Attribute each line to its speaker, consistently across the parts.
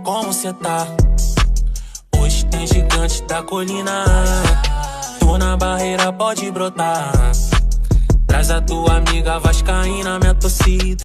Speaker 1: como cê tá? Hoje tem gigante da colina. Tô na barreira, pode brotar. Traz a tua amiga vascaína, minha torcida.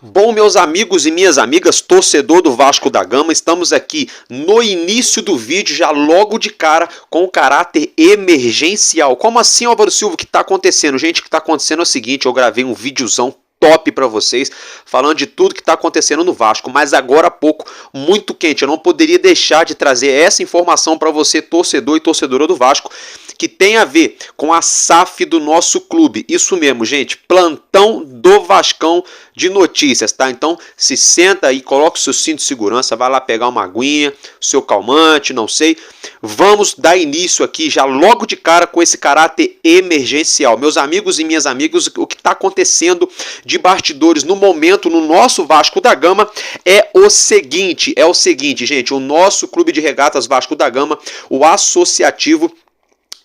Speaker 2: Bom, meus amigos e minhas amigas, torcedor do Vasco da Gama, estamos aqui no início do vídeo, já logo de cara, com o caráter emergencial. Como assim, Álvaro Silva, o que está acontecendo? Gente, o que está acontecendo é o seguinte, eu gravei um videozão top para vocês, falando de tudo que está acontecendo no Vasco, mas agora há pouco, muito quente, eu não poderia deixar de trazer essa informação para você, torcedor e torcedora do Vasco, que tem a ver com a SAF do nosso clube. Isso mesmo, gente, plantão do Vascão de notícias, tá? Então se senta aí, coloca o seu cinto de segurança, vai lá pegar uma aguinha, o seu calmante, não sei. Vamos dar início aqui já logo de cara com esse caráter emergencial. Meus amigos e minhas amigas, o que está acontecendo de bastidores no momento no nosso Vasco da Gama é o seguinte, gente, o nosso clube de regatas Vasco da Gama, o associativo,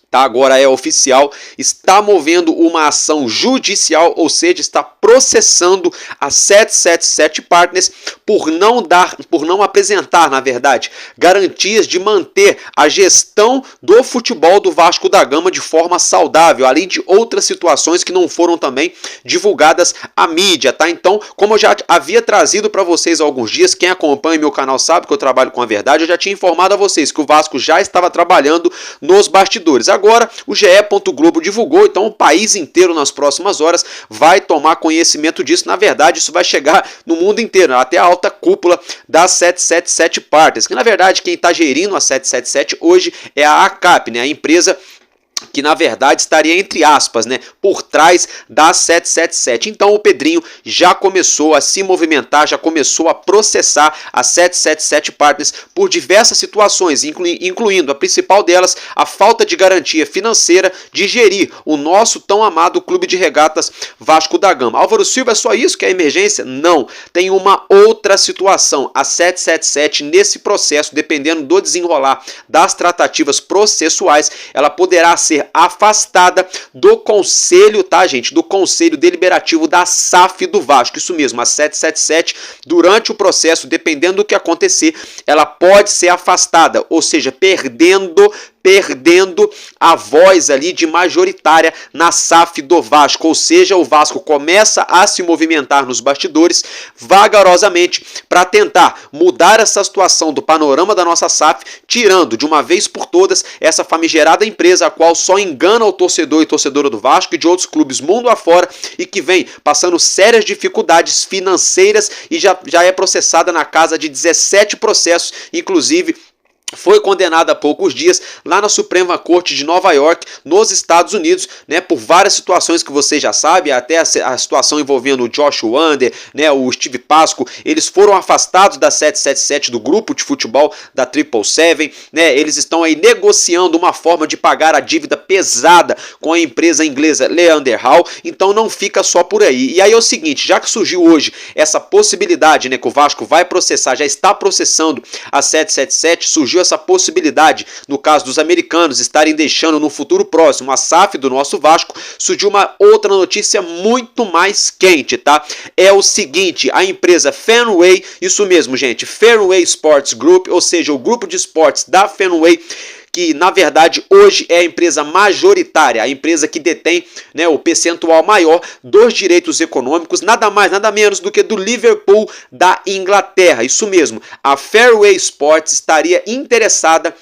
Speaker 2: tá, agora é oficial, está movendo uma ação judicial, ou seja, está processando a 777 Partners por não apresentar, na verdade, garantias de manter a gestão do futebol do Vasco da Gama de forma saudável, além de outras situações que não foram também divulgadas à mídia, tá? Então, como eu já havia trazido para vocês há alguns dias, quem acompanha meu canal sabe que eu trabalho com a verdade, eu já tinha informado a vocês que o Vasco já estava trabalhando nos bastidores. Agora, o GE. Globo divulgou, então o país inteiro nas próximas horas vai tomar conhecimento disso. Na verdade, isso vai chegar no mundo inteiro, até a alta cúpula da 777 Partners, que na verdade quem está gerindo a 777 hoje é a ACAP, né, a empresa que na verdade estaria entre aspas, né, por trás da 777. Então o Pedrinho já começou a se movimentar, já começou a processar a 777 Partners por diversas situações, incluindo a principal delas, a falta de garantia financeira de gerir o nosso tão amado clube de regatas Vasco da Gama. Álvaro Silva, é só isso que é emergência? Não, tem uma outra situação. A 777 nesse processo, dependendo do desenrolar das tratativas processuais, ela poderá ser afastada do conselho, tá, gente? Do conselho deliberativo da SAF do Vasco. Isso mesmo, a 777, durante o processo, dependendo do que acontecer, ela pode ser afastada, ou seja, perdendo a voz ali de majoritária na SAF do Vasco, ou seja, o Vasco começa a se movimentar nos bastidores vagarosamente para tentar mudar essa situação do panorama da nossa SAF, tirando de uma vez por todas essa famigerada empresa a qual só engana o torcedor e torcedora do Vasco e de outros clubes mundo afora e que vem passando sérias dificuldades financeiras e já é processada na casa de 17 processos, inclusive foi condenada há poucos dias lá na Suprema Corte de Nova York, nos Estados Unidos, né, por várias situações que você já sabe, até a situação envolvendo o Josh Wander, né, o Steve Pasco. Eles foram afastados da 777, do grupo de futebol da 777, né, eles estão aí negociando uma forma de pagar a dívida pesada com a empresa inglesa Leander Hall, então não fica só por aí. E aí é o seguinte, já que surgiu hoje essa possibilidade, né, que o Vasco vai processar, já está processando a 777, surgiu essa possibilidade, no caso dos americanos, estarem deixando no futuro próximo a SAF do nosso Vasco, surgiu uma outra notícia muito mais quente, tá? É o seguinte, a empresa Fenway, isso mesmo, gente, Fenway Sports Group, ou seja, o grupo de esportes da Fenway, que na verdade hoje é a empresa majoritária, a empresa que detém, né, o percentual maior dos direitos econômicos, nada mais, nada menos do que do Liverpool da Inglaterra. Isso mesmo, a Fairway Sports estaria interessada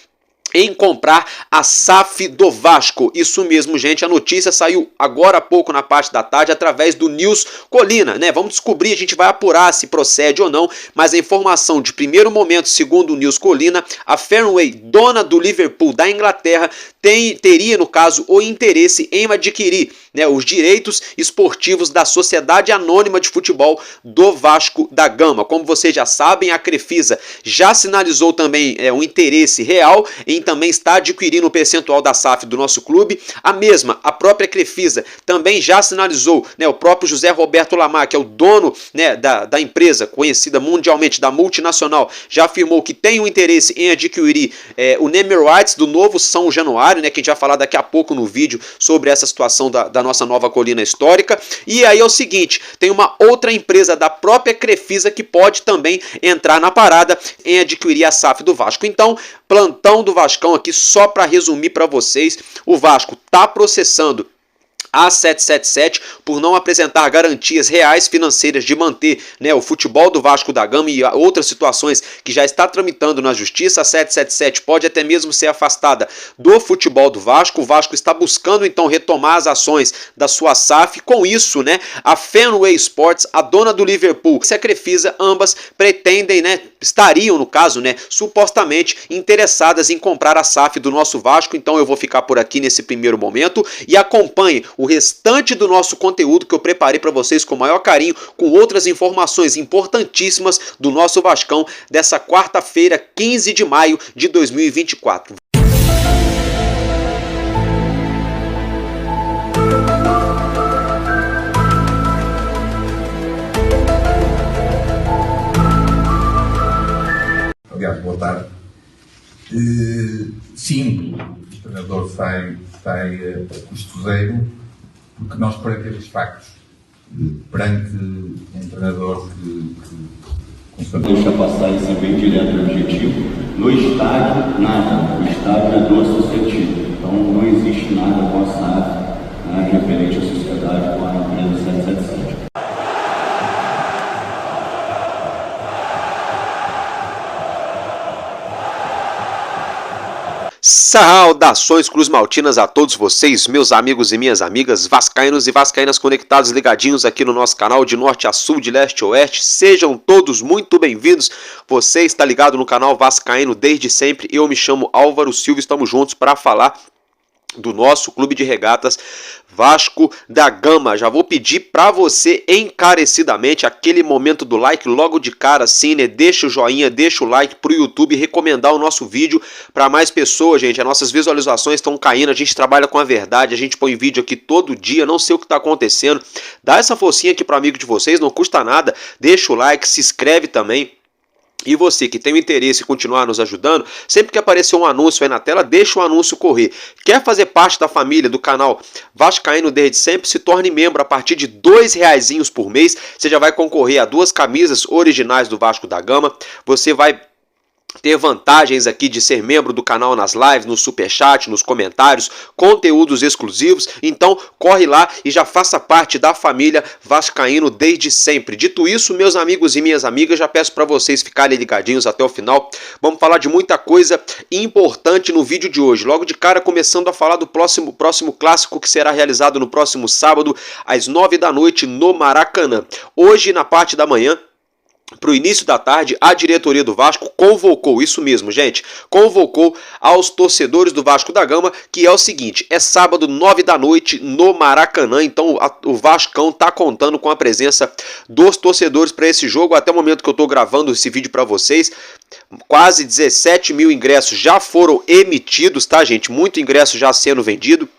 Speaker 2: em comprar a SAF do Vasco. Isso mesmo, gente, a notícia saiu agora há pouco na parte da tarde através do News Colina, né? Vamos descobrir, a gente vai apurar se procede ou não, mas a informação de primeiro momento, segundo o News Colina, a Fenway, dona do Liverpool da Inglaterra, teria, no caso, o interesse em adquirir, né, os direitos esportivos da Sociedade Anônima de Futebol do Vasco da Gama. Como vocês já sabem, a Crefisa já sinalizou também um interesse real em também está adquirindo o percentual da SAF do nosso clube. A própria Crefisa também já sinalizou, né, o próprio José Roberto Lamar, que é o dono, né, da empresa conhecida mundialmente, da multinacional, já afirmou que tem um interesse em adquirir o name rights do novo São Januário. proprietário, né, que a gente vai falar daqui a pouco no vídeo sobre essa situação da nossa nova colina histórica. E aí é o seguinte, tem uma outra empresa da própria Crefisa que pode também entrar na parada em adquirir a SAF do Vasco. Então, plantão do Vascão aqui, só para resumir para vocês, o Vasco está processando a 777 por não apresentar garantias reais financeiras de manter, né, o futebol do Vasco da Gama e outras situações que já está tramitando na justiça. A 777 pode até mesmo ser afastada do futebol do Vasco. O Vasco está buscando então retomar as ações da sua SAF. Com isso, né, a Fenway Sports, a dona do Liverpool e a Crefisa, ambas pretendem, né, estariam no caso, né, supostamente interessadas em comprar a SAF do nosso Vasco. Então eu vou ficar por aqui nesse primeiro momento e acompanhe o restante do nosso conteúdo que eu preparei para vocês com o maior carinho, com outras informações importantíssimas do nosso Vascão dessa quarta-feira, 15 de maio de 2024.
Speaker 3: Aliás, boa tarde. Sim, o treinador sai a custo zero, porque nós, para ter os factos perante um treinador que
Speaker 4: deixa passar esse bem direto e objetivo. No estádio, nada. O estádio é do associativo. Então não existe nada com a SAF, né, referente à sociedade com a empresa 777.
Speaker 2: Saudações cruzmaltinas a todos vocês, meus amigos e minhas amigas, vascaínos e vascaínas conectados, ligadinhos aqui no nosso canal de norte a sul, de leste a oeste. Sejam todos muito bem-vindos. Você está ligado no canal Vascaíno desde sempre. Eu me chamo Álvaro Silva, estamos juntos para falar do nosso clube de regatas Vasco da Gama. Já vou pedir para você encarecidamente aquele momento do like logo de cara, assim, né? Deixa o joinha, deixa o like pro YouTube recomendar o nosso vídeo para mais pessoas, gente. As nossas visualizações estão caindo, a gente trabalha com a verdade, a gente põe vídeo aqui todo dia, não sei o que tá acontecendo. Dá essa forcinha aqui pro amigo de vocês, não custa nada. Deixa o like, se inscreve também. E você que tem o interesse em continuar nos ajudando, sempre que aparecer um anúncio aí na tela, deixa o anúncio correr. Quer fazer parte da família do canal Vascaíno desde sempre? Se torne membro a partir de R$2 por mês. Você já vai concorrer a 2 camisas originais do Vasco da Gama. Você vai ter vantagens aqui de ser membro do canal nas lives, no superchat, nos comentários, conteúdos exclusivos. Então corre lá e já faça parte da família Vascaíno desde sempre. Dito isso, meus amigos e minhas amigas, já peço para vocês ficarem ligadinhos até o final. Vamos falar de muita coisa importante no vídeo de hoje. Logo de cara, começando a falar do próximo clássico que será realizado no próximo sábado, às 9 da noite, no Maracanã. Hoje, na parte da manhã, para o início da tarde, a diretoria do Vasco convocou, isso mesmo, gente, convocou aos torcedores do Vasco da Gama, que é o seguinte, é sábado, 9 da noite, no Maracanã. Então o Vascão tá contando com a presença dos torcedores para esse jogo. Até o momento que eu tô gravando esse vídeo para vocês, quase 17 mil ingressos já foram emitidos, tá, gente? Muito ingresso já sendo vendido.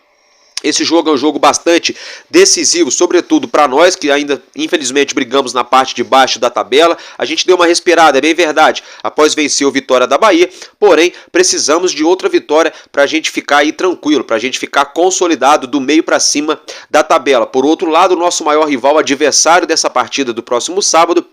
Speaker 2: Esse jogo é um jogo bastante decisivo, sobretudo para nós que ainda infelizmente brigamos na parte de baixo da tabela. A gente deu uma respirada, é bem verdade, após vencer o Vitória da Bahia, porém precisamos de outra vitória para a gente ficar aí tranquilo, para a gente ficar consolidado do meio para cima da tabela. Por outro lado, o nosso maior rival, adversário dessa partida do próximo sábado,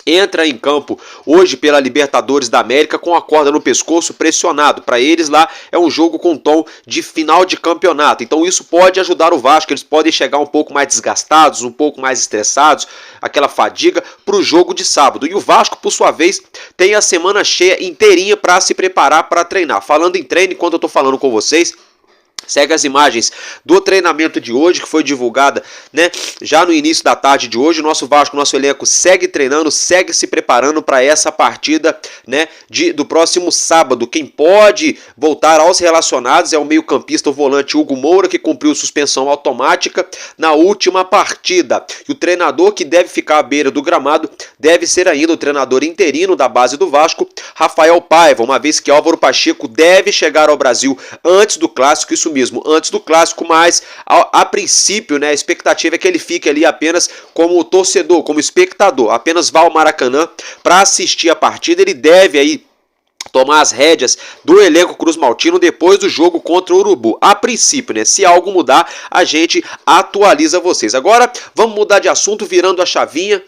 Speaker 2: entra em campo hoje pela Libertadores da América com a corda no pescoço, pressionado. Para eles lá é um jogo com tom de final de campeonato, então isso pode ajudar o Vasco. Eles podem chegar um pouco mais desgastados, um pouco mais estressados, aquela fadiga para o jogo de sábado. E o Vasco, por sua vez, tem a semana cheia inteirinha para se preparar para treinar. Falando em treino, enquanto eu estou falando com vocês, segue as imagens do treinamento de hoje, que foi divulgada, né, já no início da tarde de hoje. O nosso Vasco, nosso elenco segue treinando, segue se preparando para essa partida, né, do próximo sábado. Quem pode voltar aos relacionados é o meio-campista, o volante Hugo Moura, que cumpriu suspensão automática na última partida. E o treinador que deve ficar à beira do gramado deve ser ainda o treinador interino da base do Vasco, Rafael Paiva, uma vez que Álvaro Pacheco deve chegar ao Brasil antes do clássico, isso mesmo, antes do clássico, mas a princípio, né, a expectativa é que ele fique ali apenas como torcedor, como espectador, apenas vá ao Maracanã para assistir a partida. Ele deve aí tomar as rédeas do elenco cruzmaltino depois do jogo contra o Urubu. A princípio, né? Se algo mudar, a gente atualiza vocês. Agora, vamos mudar de assunto, virando a chavinha.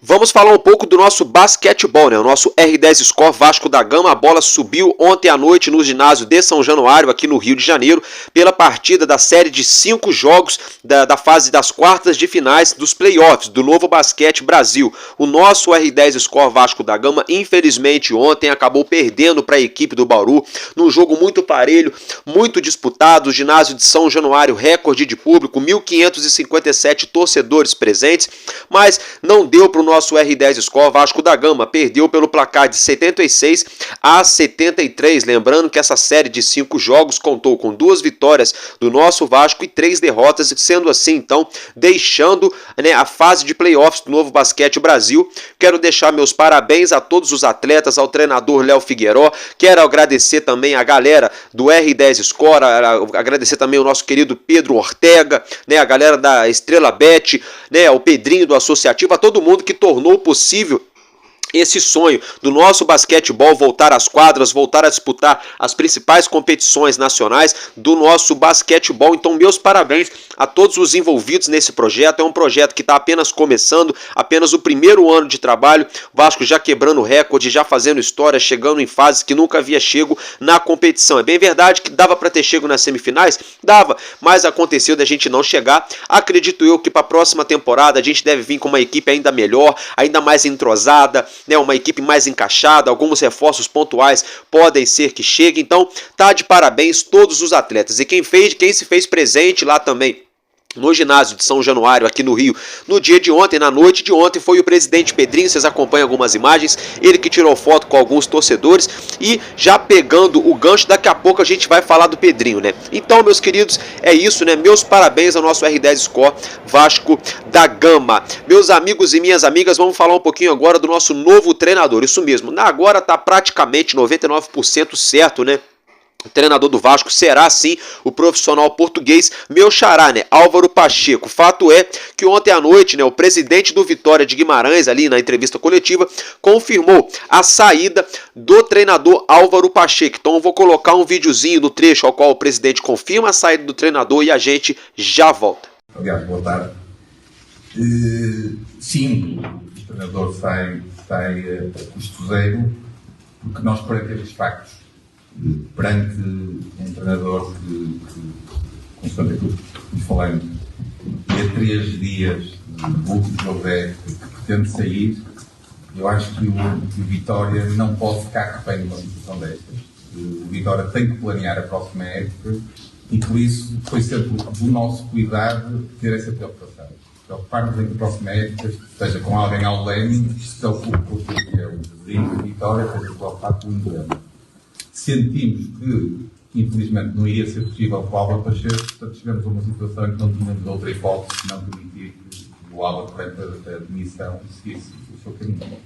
Speaker 2: Vamos falar um pouco do nosso basquetebol, né? O nosso R10 Score Vasco da Gama. A bola subiu ontem à noite no ginásio de São Januário, aqui no Rio de Janeiro, pela partida da série de 5 jogos da fase das quartas de finais dos playoffs do Novo Basquete Brasil. O nosso R10 Score Vasco da Gama, infelizmente, ontem acabou perdendo para a equipe do Bauru, num jogo muito parelho, muito disputado. O ginásio de São Januário, recorde de público, 1.557 torcedores presentes, mas não deu para o nosso R10 Score. Vasco da Gama perdeu pelo placar de 76 a 73, lembrando que essa série de 5 jogos contou com 2 vitórias do nosso Vasco e 3 derrotas, sendo assim, então, deixando, né, a fase de playoffs do Novo Basquete Brasil. Quero deixar meus parabéns a todos os atletas, ao treinador Léo Figueiró, quero agradecer também a galera do R10 Score, agradecer também o nosso querido Pedro Ortega, né, a galera da Estrela Bet, né, o Pedrinho do Associativo, a todo mundo que tornou possível esse sonho do nosso basquetebol voltar às quadras, voltar a disputar as principais competições nacionais do nosso basquetebol. Então, meus parabéns a todos os envolvidos nesse projeto. É um projeto que está apenas começando, apenas o primeiro ano de trabalho. Vasco já quebrando recorde, já fazendo história, chegando em fases que nunca havia chego na competição. É bem verdade que dava para ter chego nas semifinais? Dava, mas aconteceu da gente não chegar. Acredito eu que para a próxima temporada a gente deve vir com uma equipe ainda melhor, ainda mais entrosada, né, uma equipe mais encaixada. Alguns reforços pontuais podem ser que chegue. Então tá de parabéns todos os atletas, e quem se fez presente lá também no ginásio de São Januário, aqui no Rio, no dia de ontem, na noite de ontem, foi o presidente Pedrinho. Vocês acompanham algumas imagens, ele que tirou foto com alguns torcedores. E já pegando o gancho, daqui a pouco a gente vai falar do Pedrinho, né? Então, meus queridos, é isso, né? Meus parabéns ao nosso R10 Score Vasco da Gama. Meus amigos e minhas amigas, vamos falar um pouquinho agora do nosso novo treinador. Isso mesmo, agora tá praticamente 99% certo, né? O treinador do Vasco será, sim, o profissional português, meu xará, né, Álvaro Pacheco. Fato é que ontem à noite, né, o presidente do Vitória de Guimarães, ali na entrevista coletiva, confirmou a saída do treinador Álvaro Pacheco. Então eu vou colocar um videozinho do trecho ao qual o presidente confirma a saída do treinador e a gente já volta.
Speaker 3: Aliás, boa tarde. Sim, o treinador sai a custo zero, porque nós, perante estes factos, perante um treinador que constante aquilo que falamos, e a 3 dias do último jogo da época, que pretende sair, eu acho que o Vitória não pode ficar refém de uma situação destas. O Vitória tem que planear a próxima época, e por isso foi sempre do nosso cuidado ter essa preocupação. Preocupar-nos em que a próxima época esteja com alguém ao leme, que se preocupe com o que é o vizinho de Vitória, esteja preocupado com o emblema. Sentimos que, infelizmente, não iria ser possível com o Álvaro Pacheco, portanto, chegamos a uma situação em que não tínhamos outra hipótese de não permitir que o Álvaro, perante a demissão, seguisse o seu caminho.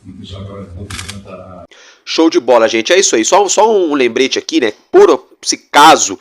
Speaker 3: E já agora vou apresentar.
Speaker 2: Show de bola, gente. É isso aí. Só um lembrete aqui, né? Por se caso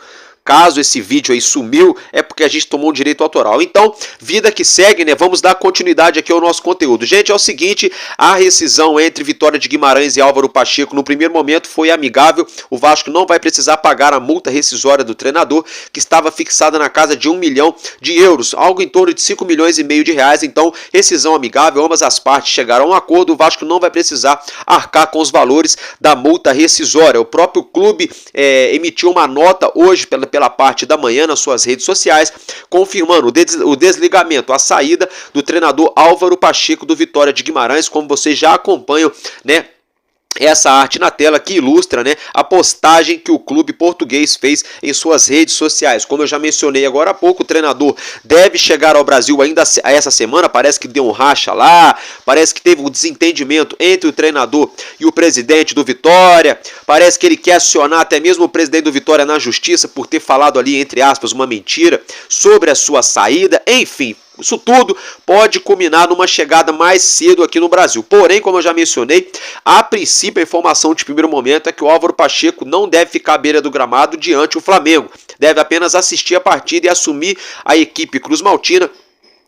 Speaker 2: esse vídeo aí sumiu, é porque a gente tomou um direito autoral. Então, vida que segue, né? Vamos dar continuidade aqui ao nosso conteúdo. Gente, é o seguinte, a rescisão entre Vitória de Guimarães e Álvaro Pacheco, no primeiro momento, foi amigável. O Vasco não vai precisar pagar a multa rescisória do treinador, que estava fixada na casa de 1 milhão de euros, algo em torno de 5 milhões e meio de reais. Então, rescisão amigável, ambas as partes chegaram a um acordo. O Vasco não vai precisar arcar com os valores da multa rescisória. O próprio clube emitiu uma nota hoje pela parte da manhã nas suas redes sociais, confirmando o desligamento, a saída do treinador Álvaro Pacheco do Vitória de Guimarães, como vocês já acompanham, né? Essa arte na tela que ilustra, né, a postagem que o clube português fez em suas redes sociais. Como eu já mencionei agora há pouco, o treinador deve chegar ao Brasil ainda essa semana. Parece que deu um racha lá, parece que teve um desentendimento entre o treinador e o presidente do Vitória. Parece que ele quer acionar até mesmo o presidente do Vitória na justiça por ter falado ali, entre aspas, uma mentira sobre a sua saída. Enfim, isso tudo pode culminar numa chegada mais cedo aqui no Brasil. Porém, como eu já mencionei, a princípio a informação de primeiro momento é que o Álvaro Pacheco não deve ficar à beira do gramado diante o Flamengo. Deve apenas assistir a partida e assumir a equipe cruzmaltina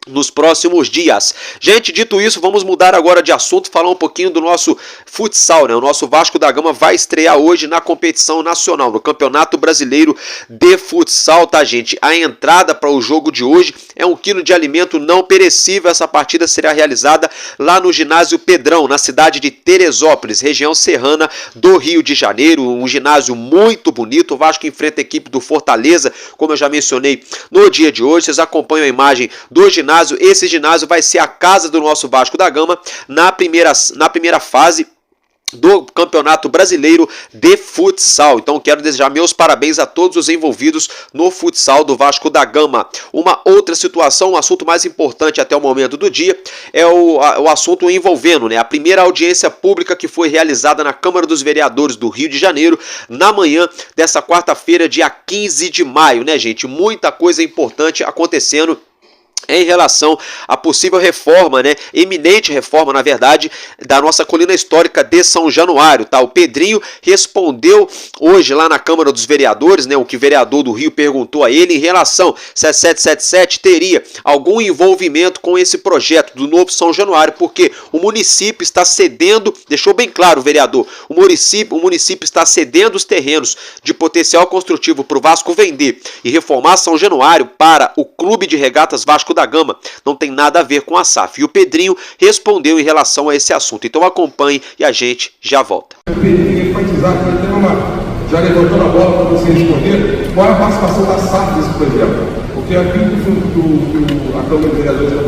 Speaker 2: nos próximos dias. Gente, dito isso, vamos mudar agora de assunto, falar um pouquinho do nosso futsal, né? O nosso Vasco da Gama vai estrear hoje na competição nacional, no Campeonato Brasileiro de Futsal, tá, gente? A entrada para o jogo de hoje é 1 quilo de alimento não perecível. Essa partida será realizada lá no Ginásio Pedrão, na cidade de Teresópolis, região serrana do Rio de Janeiro. Um ginásio muito bonito. O Vasco enfrenta a equipe do Fortaleza, como eu já mencionei no dia de hoje. Vocês acompanham a imagem do ginásio. Esse ginásio vai ser a casa do nosso Vasco da Gama na primeira fase do Campeonato Brasileiro de Futsal. Então quero desejar meus parabéns a todos os envolvidos no futsal do Vasco da Gama. Uma outra situação, um assunto mais importante até o momento do dia, é o assunto envolvendo, né, a primeira audiência pública que foi realizada na Câmara dos Vereadores do Rio de Janeiro na manhã dessa quarta-feira, dia 15 de maio, né, gente? Muita coisa importante acontecendo em relação à possível reforma, né, eminente reforma, na verdade, da nossa colina histórica de São Januário, tá? O Pedrinho respondeu hoje lá na Câmara dos Vereadores, né, o que o vereador do Rio perguntou a ele em relação se a 777 teria algum envolvimento com esse projeto do novo São Januário, porque o município está cedendo, deixou bem claro o vereador, o município está cedendo os terrenos de potencial construtivo para o Vasco vender e reformar São Januário para o Clube de Regatas Vasco da Gama. Não tem nada a ver com a SAF. E o Pedrinho respondeu em relação a esse assunto. Então acompanhe e a gente já volta.
Speaker 5: Eu queria enfatizar que tem já levantando a bola para você responder qual é a participação da SAF nesse projeto. Porque aquilo que a Câmara de Vereadores está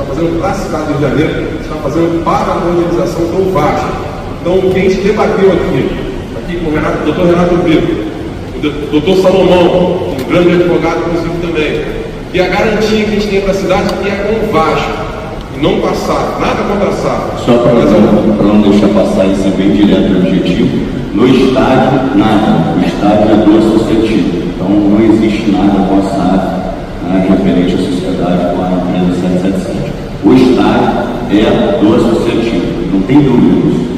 Speaker 5: fazendo para a cidade do Rio de Janeiro, está fazendo para a modernização do Vasco. Então quem se debateu aqui com o doutor Renato Brito, o doutor Salomão, um grande advogado, inclusive também, e a garantia que a gente tem para a cidade é com o Vasco, e não passar, nada contra a SAF.
Speaker 4: Só para não deixar passar isso bem direto e objetivo, no estádio, nada. O estádio é do associativo, então não existe nada com a SAF, né, referente à sociedade com a empresa 777. O estádio é do associativo, não tem dúvida disso.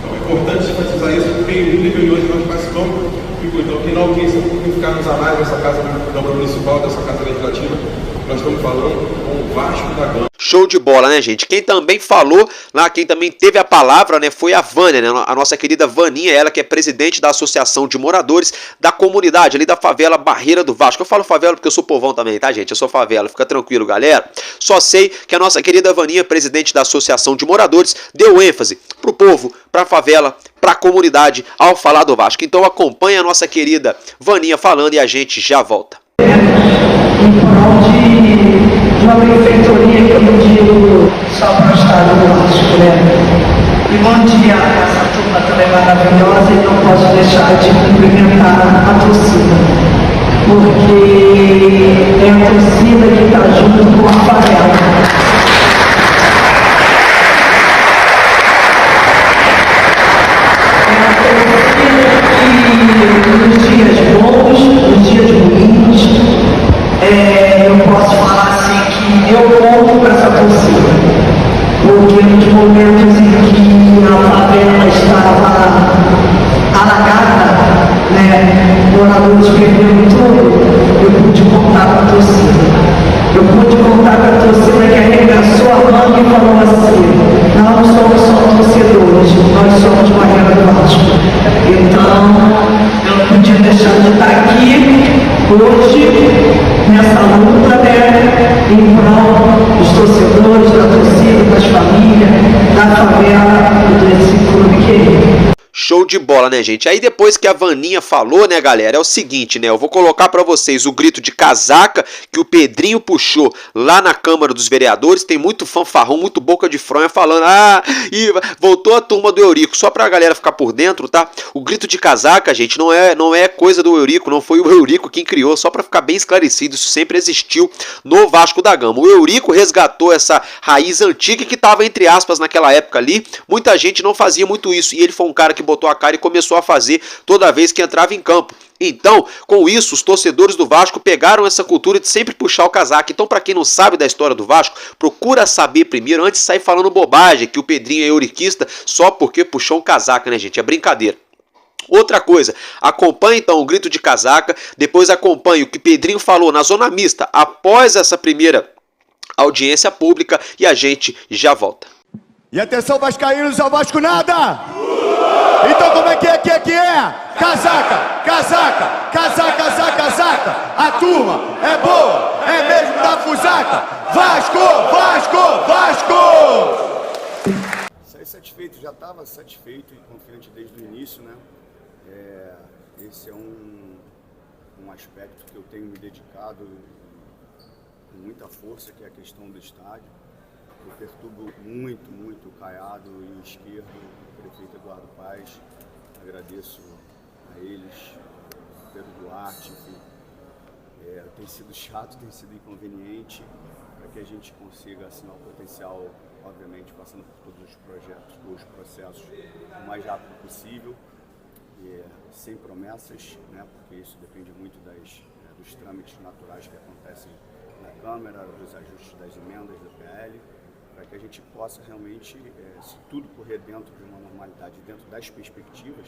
Speaker 5: Então é importante enfatizar isso, porque em reuniões nós participamos. Então, quem não quis ficar nos anais dessa Casa Câmara Municipal, dessa Casa Legislativa, nós estamos falando com o Vasco da Gama.
Speaker 2: Show de bola, né, gente? Quem também falou lá, quem também teve a palavra, né, foi a Vânia, né, a nossa querida Vaninha, ela que é presidente da Associação de Moradores da comunidade ali da favela Barreira do Vasco. Eu falo favela porque eu sou povão também, tá, gente? Eu sou favela, fica tranquilo, galera. Só sei que a nossa querida Vaninha, presidente da Associação de Moradores, deu ênfase pro povo, pra favela, pra comunidade ao falar do Vasco. Então acompanha a nossa querida Vaninha falando e a gente já volta.
Speaker 6: Em prol de uma benfeitoria que eu digo só para o estado do Vasco, né? E bom dia a essa turma também maravilhosa, e não posso deixar de cumprimentar a torcida, porque é a torcida que está junto com a favela. Nos dias bons, nos dias ruins, eu posso falar assim que eu conto para essa torcida, porque nos momentos em que a favela estava alagada, né, moradores perderam tudo, eu pude contar para a torcida. Eu pude contar para a torcida que arregaçou a manga e falou assim: não somos só torcedores, nós somos Barreira do Vasco. Então, eu não podia deixar de estar aqui hoje, nessa luta, né, em prol dos torcedores, da torcida, das famílias, da favela e desse clube querido.
Speaker 2: Show de bola, né, gente? Aí depois que a Vaninha falou, né, galera, é o seguinte, né, eu vou colocar pra vocês o grito de casaca que o Pedrinho puxou lá na Câmara dos Vereadores. Tem muito fanfarrão, muito boca de fronha falando, e voltou a turma do Eurico, só pra galera ficar por dentro, tá? O grito de casaca, gente, não é coisa do Eurico, não foi o Eurico quem criou, só pra ficar bem esclarecido, isso sempre existiu no Vasco da Gama. O Eurico resgatou essa raiz antiga que tava, entre aspas, naquela época ali. Muita gente não fazia muito isso, e ele foi um cara que botou a cara e começou a fazer toda vez que entrava em campo. Então, com isso, os torcedores do Vasco pegaram essa cultura de sempre puxar o casaco. Então, para quem não sabe da história do Vasco, procura saber primeiro, antes de sair falando bobagem, que o Pedrinho é euriquista só porque puxou um casaco, né, gente? É brincadeira. Outra coisa, acompanhe então o grito de casaca, depois acompanhe o que Pedrinho falou na zona mista após essa primeira audiência pública e a gente já volta.
Speaker 7: E atenção, vascaínos, ao Vasco nada! Então como é que é? Casaca, casaca, casaca, casaca, casaca! A turma é boa, é mesmo da fusaca! Vasco, Vasco, Vasco!
Speaker 4: Saí satisfeito, já estava satisfeito e confiante desde o início, né? Esse é um aspecto que eu tenho me dedicado com muita força, que é a questão do estádio. Eu perturbo muito o Caiado e o esquerdo, o prefeito Eduardo Paes. Agradeço a eles, Pedro Duarte, enfim. Tem sido chato, tem sido inconveniente, para que a gente consiga assinar o potencial, obviamente, passando por todos os projetos, os processos, o mais rápido possível, sem promessas, né, porque isso depende muito dos trâmites naturais que acontecem na Câmara, dos ajustes das emendas da PL, para que a gente possa realmente, se tudo correr dentro de uma normalidade, dentro das perspectivas,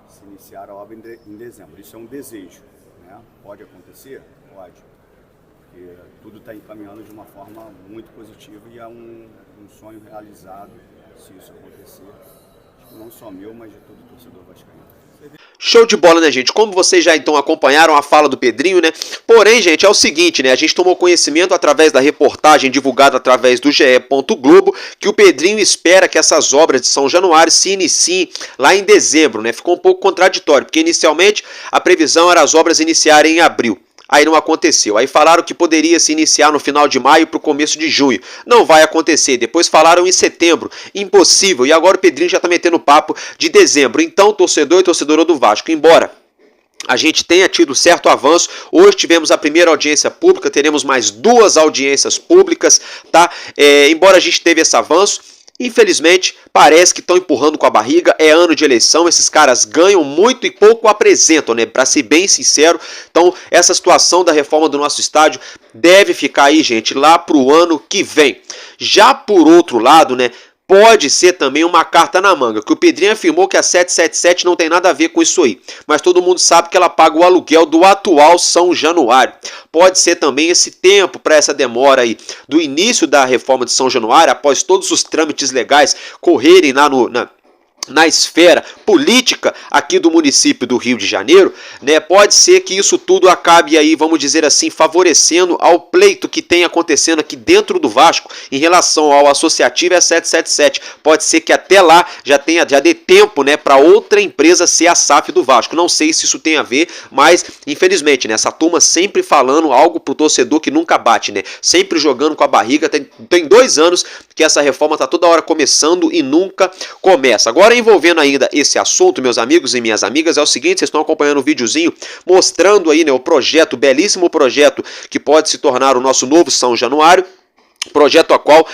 Speaker 4: se iniciar a obra em dezembro. Isso é um desejo, né? Pode acontecer? Pode. Porque tudo está encaminhando de uma forma muito positiva e é um sonho realizado, se isso acontecer. Não só meu, mas de todo torcedor vascaíno.
Speaker 2: Show de bola, né, gente? Como vocês já então acompanharam a fala do Pedrinho, né? Porém, gente, é o seguinte, né? A gente tomou conhecimento através da reportagem divulgada através do GE. Globo que o Pedrinho espera que essas obras de São Januário se iniciem lá em dezembro, né? Ficou um pouco contraditório, porque inicialmente a previsão era as obras iniciarem em abril. Aí não aconteceu. Aí falaram que poderia se iniciar no final de maio para o começo de junho. Não vai acontecer. Depois falaram em setembro. Impossível. E agora o Pedrinho já está metendo papo de dezembro. Então, torcedor e torcedora do Vasco, embora a gente tenha tido certo avanço, hoje tivemos a primeira audiência pública, teremos mais 2 audiências públicas, tá? Embora a gente teve esse avanço, infelizmente, parece que estão empurrando com a barriga, é ano de eleição, esses caras ganham muito e pouco apresentam, né? Pra ser bem sincero, então essa situação da reforma do nosso estádio deve ficar aí, gente, lá pro ano que vem. Já por outro lado, né? Pode ser também uma carta na manga, que o Pedrinho afirmou que a 777 não tem nada a ver com isso aí, mas todo mundo sabe que ela paga o aluguel do atual São Januário. Pode ser também esse tempo para essa demora aí do início da reforma de São Januário, após todos os trâmites legais correrem lá na esfera política aqui do município do Rio de Janeiro, né? Pode ser que isso tudo acabe aí, vamos dizer assim, favorecendo ao pleito que tem acontecendo aqui dentro do Vasco em relação ao associativo e a 777. Pode ser que até lá já dê tempo, né, para outra empresa ser a SAF do Vasco. Não sei se isso tem a ver, mas infelizmente, né, essa turma sempre falando algo pro torcedor que nunca bate, né? Sempre jogando com a barriga. Tem 2 anos que essa reforma tá toda hora começando e nunca começa. Agora, envolvendo ainda esse assunto, meus amigos e minhas amigas, é o seguinte, vocês estão acompanhando o videozinho mostrando aí, né, o projeto, belíssimo projeto que pode se tornar o nosso novo São Januário. Projeto a qual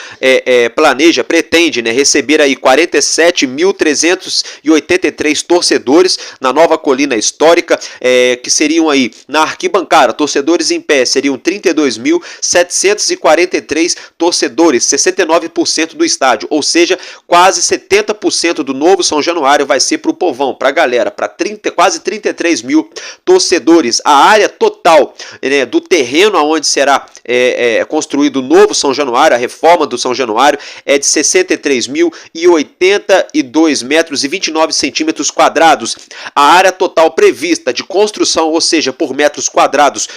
Speaker 2: pretende, né, receber aí 47.383 torcedores na nova colina histórica, que seriam aí na arquibancada, torcedores em pé, seriam 32.743 torcedores, 69% do estádio, ou seja, quase 70% do novo São Januário vai ser para o povão, para a galera, para quase 33 mil torcedores. A área total, né, do terreno onde será construído o novo São Januário, a reforma do São Januário, é de 63.082 metros e 29 centímetros quadrados. A área total prevista de construção, ou seja, por metros quadrados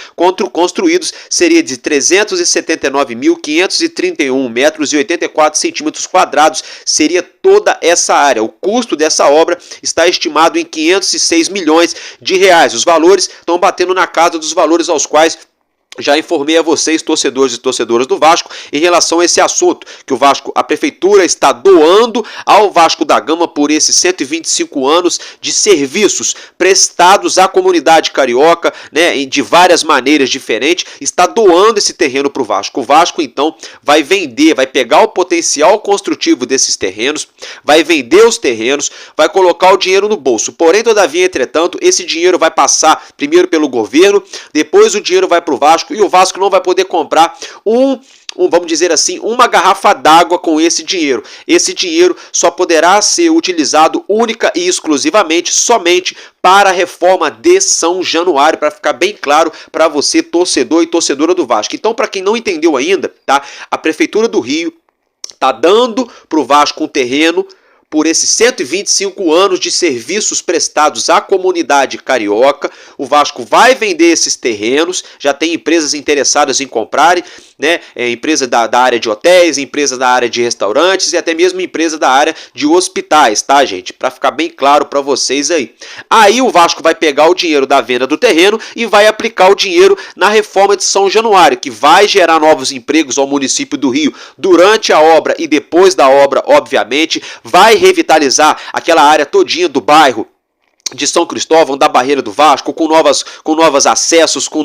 Speaker 2: construídos, seria de 379.531 metros e 84 centímetros quadrados. Seria toda essa área. O custo dessa obra está estimado em 506 milhões de reais. Os valores estão batendo na casa dos valores aos quais já informei a vocês, torcedores e torcedoras do Vasco, em relação a esse assunto, que a prefeitura está doando ao Vasco da Gama por esses 125 anos de serviços prestados à comunidade carioca, né, de várias maneiras diferentes, está doando esse terreno para o Vasco. O Vasco, então, vai vender, vai pegar o potencial construtivo desses terrenos, vai vender os terrenos, vai colocar o dinheiro no bolso. Porém, todavia, entretanto, esse dinheiro vai passar primeiro pelo governo, depois o dinheiro vai para o Vasco, Vasco, e o Vasco não vai poder comprar vamos dizer assim, uma garrafa d'água com esse dinheiro. Esse dinheiro só poderá ser utilizado única e exclusivamente somente para a reforma de São Januário, para ficar bem claro para você, torcedor e torcedora do Vasco. Então, para quem não entendeu ainda, tá? A Prefeitura do Rio tá dando para o Vasco um terreno por esses 125 anos de serviços prestados à comunidade carioca. O Vasco vai vender esses terrenos, já tem empresas interessadas em comprarem, né? Empresa da área de hotéis, empresa da área de restaurantes e até mesmo empresa da área de hospitais, tá, gente? Para ficar bem claro para vocês aí. Aí o Vasco vai pegar o dinheiro da venda do terreno e vai aplicar o dinheiro na reforma de São Januário, que vai gerar novos empregos ao município do Rio durante a obra e depois da obra, obviamente, vai revitalizar aquela área todinha do bairro de São Cristóvão, da Barreira do Vasco, com novos acessos, com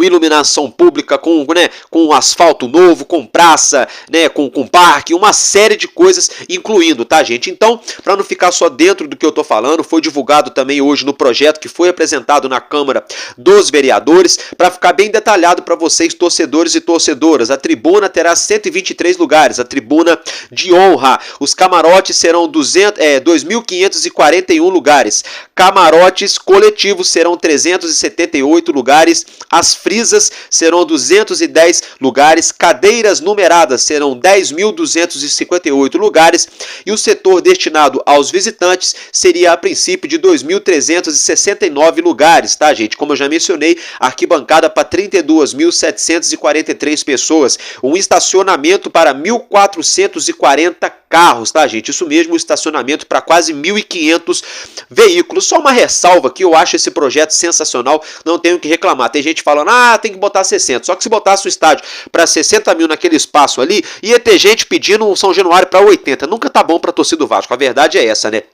Speaker 2: iluminação pública, com asfalto novo, com praça, né, com parque, uma série de coisas incluindo, tá, gente? Então, para não ficar só dentro do que eu tô falando, foi divulgado também hoje no projeto que foi apresentado na Câmara dos Vereadores, para ficar bem detalhado para vocês, torcedores e torcedoras. A tribuna terá 123 lugares, a tribuna de honra. Os camarotes serão 2.541 lugares. Camarotes coletivos serão 378 lugares, as frisas serão 210 lugares, cadeiras numeradas serão 10.258 lugares e o setor destinado aos visitantes seria a princípio de 2.369 lugares, tá, gente? Como eu já mencionei, arquibancada para 32.743 pessoas, um estacionamento para 1.440 carros, tá, gente? Isso mesmo, um estacionamento para quase 1.500 veículos. Só uma ressalva que eu acho esse projeto sensacional, não tenho que reclamar. Tem gente falando, tem que botar 60. Só que se botasse o estádio para 60 mil naquele espaço ali, ia ter gente pedindo um São Januário para 80. Nunca tá bom para torcida do Vasco. A verdade é essa, né?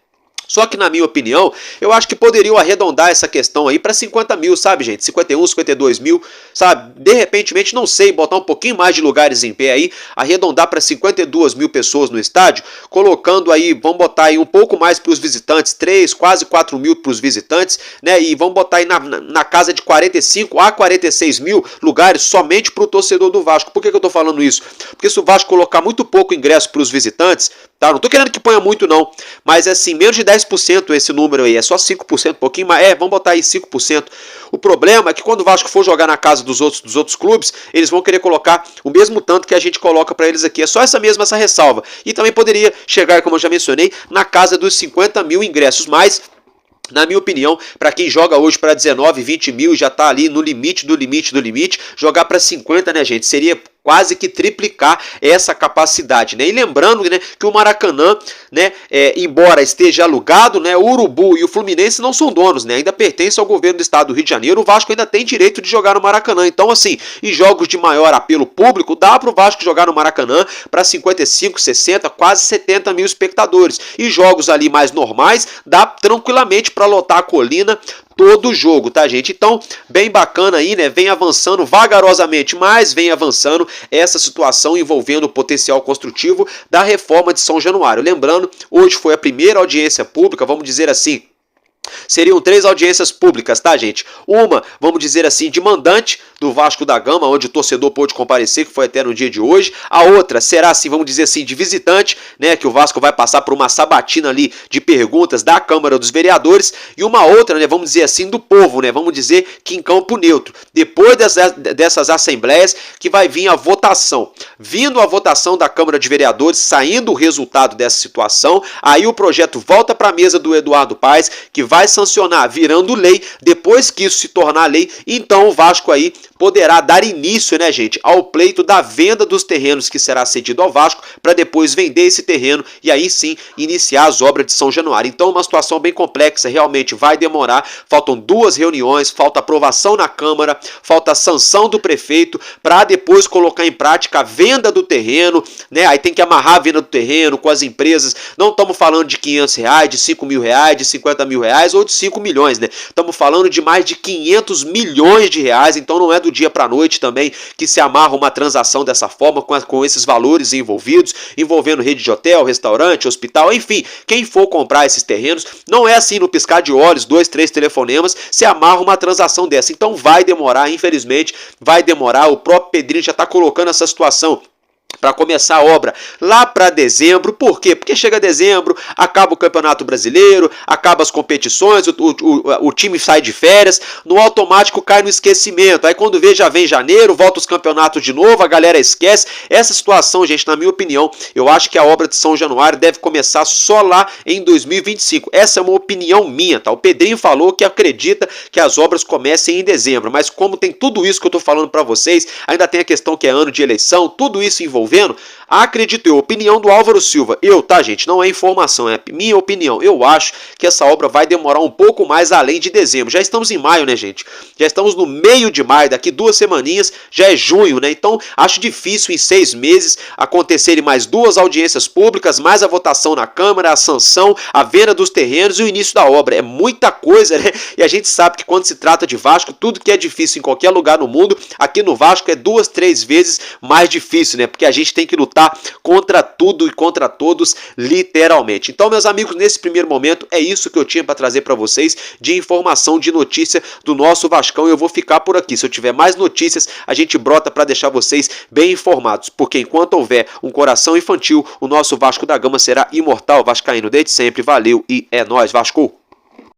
Speaker 2: Só que, na minha opinião, eu acho que poderiam arredondar essa questão aí para 50 mil, sabe, gente? 51, 52 mil, sabe? De repente, não sei, botar um pouquinho mais de lugares em pé aí, arredondar para 52 mil pessoas no estádio, colocando aí, vamos botar aí um pouco mais para os visitantes, 3, quase 4 mil para os visitantes, né? E vamos botar aí na casa de 45 a 46 mil lugares somente para o torcedor do Vasco. Por que eu tô falando isso? Porque se o Vasco colocar muito pouco ingresso para os visitantes, tá? Não tô querendo que ponha muito não, mas assim, menos de 10% esse número aí, é só 5%, um pouquinho mais, vamos botar aí 5%. O problema é que quando o Vasco for jogar na casa dos outros clubes, eles vão querer colocar o mesmo tanto que a gente coloca para eles aqui, é só essa ressalva. E também poderia chegar, como eu já mencionei, na casa dos 50 mil ingressos, mas na minha opinião, para quem joga hoje para 19, 20 mil, já tá ali no limite do limite, jogar para 50, né, gente, seria quase que triplicar essa capacidade, né? E lembrando, né, que o Maracanã, né, embora esteja alugado, né, o Urubu e o Fluminense não são donos, né? Ainda pertence ao governo do estado do Rio de Janeiro. O Vasco ainda tem direito de jogar no Maracanã. Então, assim, em jogos de maior apelo público, dá para o Vasco jogar no Maracanã para 55, 60, quase 70 mil espectadores. E jogos ali mais normais, dá tranquilamente para lotar a Colina todo o jogo, tá, gente? Então, bem bacana aí, né? Vem avançando vagarosamente, mas vem avançando essa situação envolvendo o potencial construtivo da reforma de São Januário. Lembrando, hoje foi a primeira audiência pública, vamos dizer assim, seriam 3 audiências públicas, tá, gente? Uma, vamos dizer assim, de mandante do Vasco da Gama, onde o torcedor pôde comparecer, que foi até no dia de hoje. A outra será, assim, vamos dizer assim, de visitante, né, que o Vasco vai passar por uma sabatina ali de perguntas da Câmara dos Vereadores. E uma outra, né, vamos dizer assim, do povo, né, vamos dizer que em campo neutro. Depois dessas assembleias que vai vir a votação. Vindo a votação da Câmara de Vereadores, saindo o resultado dessa situação, aí o projeto volta para a mesa do Eduardo Paes, que vai sancionar, virando lei. Depois que isso se tornar lei, então o Vasco aí poderá dar início, né, gente, ao pleito da venda dos terrenos que será cedido ao Vasco, para depois vender esse terreno e aí sim iniciar as obras de São Januário. Então, uma situação bem complexa, realmente vai demorar. Faltam 2 reuniões, falta aprovação na Câmara, falta sanção do prefeito para depois colocar em prática a venda do terreno, né? Aí tem que amarrar a venda do terreno com as empresas. Não estamos falando de R$500, de R$5.000, de R$50 mil ou de 5 milhões, né? Estamos falando de mais de 500 milhões de reais, então não é do do dia para a noite também que se amarra uma transação dessa forma, com esses valores envolvidos, envolvendo rede de hotel, restaurante, hospital, enfim, quem for comprar esses terrenos, não é assim no piscar de olhos, 2, 3 telefonemas, se amarra uma transação dessa. Então vai demorar, infelizmente, vai demorar. O próprio Pedrinho já está colocando essa situação para começar a obra lá para dezembro. Por quê? Porque chega dezembro, acaba o Campeonato Brasileiro, acaba as competições, o time sai de férias, no automático cai no esquecimento. Aí quando vê, já vem janeiro, volta os campeonatos de novo, a galera esquece. Essa situação, gente, na minha opinião, eu acho que a obra de São Januário deve começar só lá em 2025. Essa é uma opinião minha, tá? O Pedrinho falou que acredita que as obras comecem em dezembro, mas como tem tudo isso que eu tô falando para vocês, ainda tem a questão que é ano de eleição, tudo isso envolvendo, acredito eu, opinião do Álvaro Silva, tá, gente, não é informação, é minha opinião, eu acho que essa obra vai demorar um pouco mais além de dezembro. Já estamos em maio, né, gente? Já estamos no meio de maio, daqui 2 semaninhas já é junho, né? Então acho difícil em 6 meses acontecerem mais 2 audiências públicas, mais a votação na Câmara, a sanção, a venda dos terrenos e o início da obra. É muita coisa, né? E a gente sabe que quando se trata de Vasco, tudo que é difícil em qualquer lugar no mundo, aqui no Vasco é 2, 3 vezes mais difícil, né? Porque a gente tem que lutar contra tudo e contra todos, literalmente. Então, meus amigos, nesse primeiro momento, é isso que eu tinha para trazer para vocês de informação, de notícia do nosso Vascão. Eu vou ficar por aqui. Se eu tiver mais notícias, a gente brota para deixar vocês bem informados, porque enquanto houver um coração infantil, o nosso Vasco da Gama será imortal. Vascaíno desde sempre. Valeu e é nóis, Vasco!